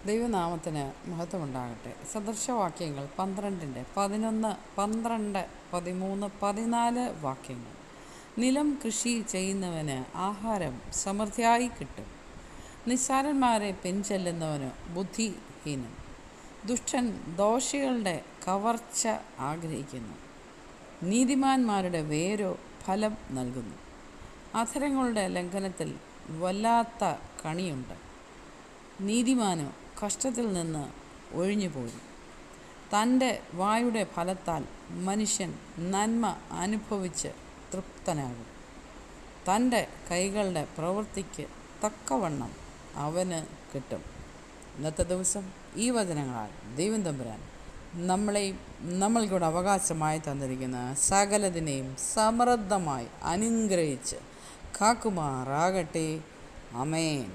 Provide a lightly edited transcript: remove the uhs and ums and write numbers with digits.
ദൈവനാമത്തിന് മഹത്വമുണ്ടാകട്ടെ. സദൃശവാക്യങ്ങൾ 12:11, 12, 13, 14 വാക്യങ്ങൾ. നിലം കൃഷി ചെയ്യുന്നവന് ആഹാരം സമൃദ്ധിയായി കിട്ടും. നിസ്സാരന്മാരെ പിൻചെല്ലുന്നവന് ബുദ്ധിഹീനൻ. ദുഷ്ടൻ ദോഷികളുടെ കവർച്ച ആഗ്രഹിക്കുന്നു. നീതിമാന്മാരുടെ വേരോ ഫലം നൽകുന്നു. അധരങ്ങളുടെ ലംഘനത്തിൽ വല്ലാത്ത കണിയുണ്ട്. നീതിമാനോ കഷ്ടത്തിൽ നിന്ന് ഒഴിഞ്ഞുപോരും. തൻ്റെ വായുടെ ഫലത്താൽ മനുഷ്യൻ നന്മ അനുഭവിച്ച് തൃപ്തനാകും. തൻ്റെ കൈകളുടെ പ്രവൃത്തിക്ക് തക്കവണ്ണം അവന് കിട്ടും. ഇന്നത്തെ ദിവസം ഈ വചനങ്ങളാൽ ദൈവം തമ്പുരാൻ നമ്മളെയും നമ്മൾക്കൂടെ അവകാശമായി തന്നിരിക്കുന്ന സകലതിനെയും സമൃദ്ധമായി അനുഗ്രഹിച്ച് കാക്കുമാറാകട്ടെ. ആമേൻ.